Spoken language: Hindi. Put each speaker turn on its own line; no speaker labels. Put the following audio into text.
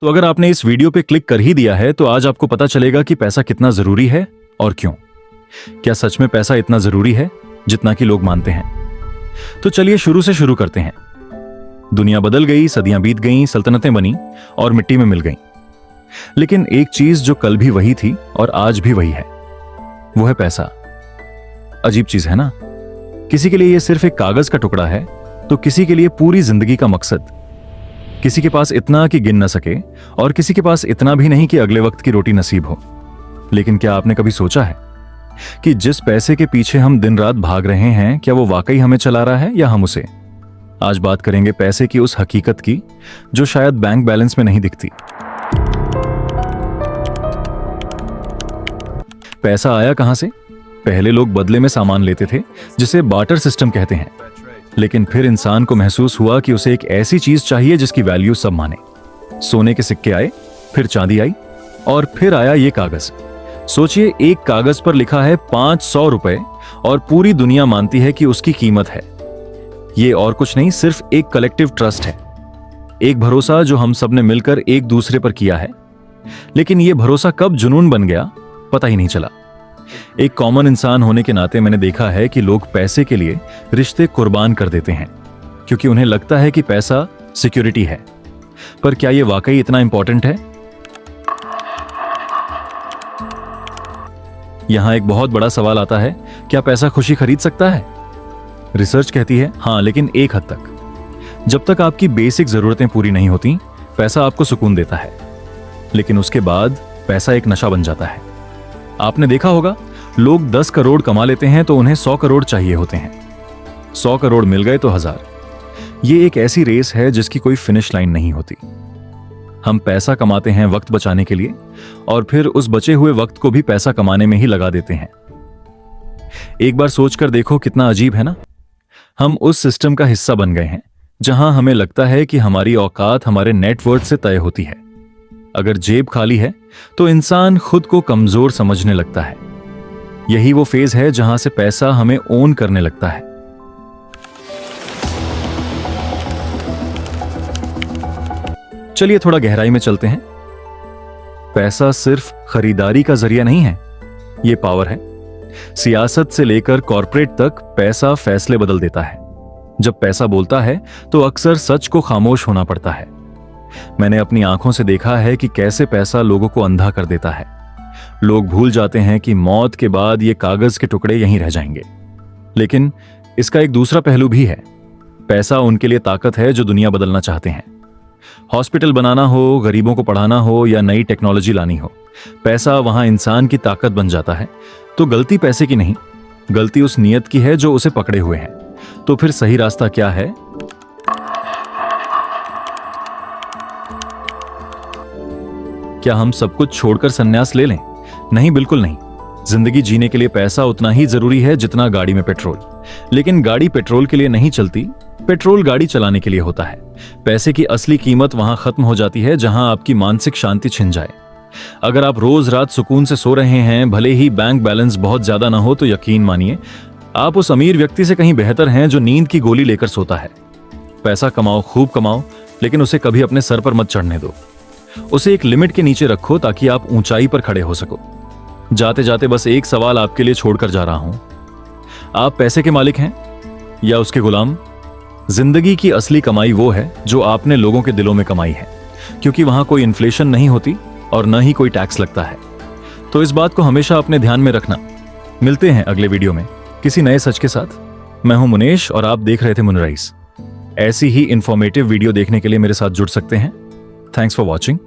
तो अगर आपने इस वीडियो पे क्लिक कर ही दिया है तो आज आपको पता चलेगा कि पैसा कितना जरूरी है और क्यों। क्या सच में पैसा इतना जरूरी है जितना कि लोग मानते हैं? तो चलिए शुरू से शुरू करते हैं। दुनिया बदल गई, सदियां बीत गईं, सल्तनतें बनी और मिट्टी में मिल गईं। लेकिन एक चीज जो कल भी वही थी और आज भी वही है, वो है पैसा। अजीब चीज है ना? किसी के लिए यह सिर्फ एक कागज का टुकड़ा है तो किसी के लिए पूरी जिंदगी का मकसद। किसी के पास इतना कि गिन न सके और किसी के पास इतना भी नहीं कि अगले वक्त की रोटी नसीब हो। लेकिन क्या आपने कभी सोचा है कि जिस पैसे के पीछे हम दिन रात भाग रहे हैं, क्या वो वाकई हमें चला रहा है या हम उसे? आज बात करेंगे पैसे की उस हकीकत की जो शायद बैंक बैलेंस में नहीं दिखती। पैसा आया कहां से? पहले लोग बदले में सामान लेते थे जिसे बार्टर सिस्टम कहते हैं। लेकिन फिर इंसान को महसूस हुआ कि उसे एक ऐसी चीज चाहिए जिसकी वैल्यू सब माने। सोने के सिक्के आए, फिर चांदी आई और फिर आया ये कागज। सोचिए, एक कागज पर लिखा है 500 रुपए और पूरी दुनिया मानती है कि उसकी कीमत है। ये और कुछ नहीं, सिर्फ एक कलेक्टिव ट्रस्ट है, एक भरोसा जो हम सब ने मिलकर एक दूसरे पर किया है। लेकिन यह भरोसा कब जुनून बन गया पता ही नहीं चला। एक कॉमन इंसान होने के नाते मैंने देखा है कि लोग पैसे के लिए रिश्ते कुर्बान कर देते हैं क्योंकि उन्हें लगता है कि पैसा सिक्योरिटी है। पर क्या यह वाकई इतना इंपॉर्टेंट है? यहां एक बहुत बड़ा सवाल आता है, क्या पैसा खुशी खरीद सकता है? रिसर्च कहती है हां, लेकिन एक हद तक। जब तक आपकी बेसिक जरूरतें पूरी नहीं होती, पैसा आपको सुकून देता है। लेकिन उसके बाद पैसा एक नशा बन जाता है। आपने देखा होगा, लोग 10 करोड़ कमा लेते हैं तो उन्हें 100 करोड़ चाहिए होते हैं। 100 करोड़ मिल गए तो 1000। ये एक ऐसी रेस है जिसकी कोई फिनिश लाइन नहीं होती। हम पैसा कमाते हैं वक्त बचाने के लिए और फिर उस बचे हुए वक्त को भी पैसा कमाने में ही लगा देते हैं। एक बार सोचकर देखो, कितना अजीब है ना? हम उस सिस्टम का हिस्सा बन गए हैं जहां हमें लगता है कि हमारी औकात हमारे नेटवर्थ से तय होती है। अगर जेब खाली है तो इंसान खुद को कमजोर समझने लगता है। यही वो फेज है जहां से पैसा हमें ओन करने लगता है। चलिए थोड़ा गहराई में चलते हैं। पैसा सिर्फ खरीदारी का जरिया नहीं है, यह पावर है। सियासत से लेकर कॉर्पोरेट तक पैसा फैसले बदल देता है। जब पैसा बोलता है तो अक्सर सच को खामोश होना पड़ता है। मैंने अपनी आंखों से देखा है कि कैसे पैसा लोगों को अंधा कर देता है। लोग भूल जाते हैं कि मौत के बाद ये कागज के टुकड़े यहीं रह जाएंगे। लेकिन इसका एक दूसरा पहलू भी है। पैसा उनके लिए ताकत है जो दुनिया बदलना चाहते हैं। हॉस्पिटल बनाना हो, गरीबों को पढ़ाना हो या नई टेक्नोलॉजी लानी हो, पैसा वहां इंसान की ताकत बन जाता है। तो गलती पैसे की नहीं, गलती उस नियत की है जो उसे पकड़े हुए है। तो फिर सही रास्ता क्या है? क्या हम सब कुछ छोड़कर संन्यास ले लें? नहीं, बिल्कुल नहीं। जिंदगी जीने के लिए पैसा उतना ही जरूरी है जितना गाड़ी में पेट्रोल। लेकिन गाड़ी पेट्रोल के लिए नहीं चलती, पेट्रोल गाड़ी चलाने के लिए होता है। पैसे की असली कीमत वहां खत्म हो जाती है जहां आपकी मानसिक शांति छिन जाए। अगर आप रोज रात सुकून से सो रहे हैं, भले ही बैंक बैलेंस बहुत ज्यादा ना हो, तो यकीन मानिए आप उस अमीर व्यक्ति से कहीं बेहतर हैं जो नींद की गोली लेकर सोता है। पैसा कमाओ, खूब कमाओ, लेकिन उसे कभी अपने सर पर मत चढ़ने दो। उसे एक लिमिट के नीचे रखो ताकि आप ऊंचाई पर खड़े हो सको। जाते जाते बस एक सवाल आपके लिए छोड़कर जा रहा हूं, आप पैसे के मालिक हैं या उसके गुलाम? जिंदगी की असली कमाई वो है जो आपने लोगों के दिलों में कमाई है, क्योंकि वहां कोई इन्फ्लेशन नहीं होती और न ही कोई टैक्स लगता है। तो इस बात को हमेशा अपने ध्यान में रखना। मिलते हैं अगले वीडियो में किसी नए सच के साथ। मैं हूं मुनेश और आप देख रहे थे मुनराइज। ऐसी ही इंफॉर्मेटिव वीडियो देखने के लिए मेरे साथ जुड़ सकते हैं। Thanks for watching.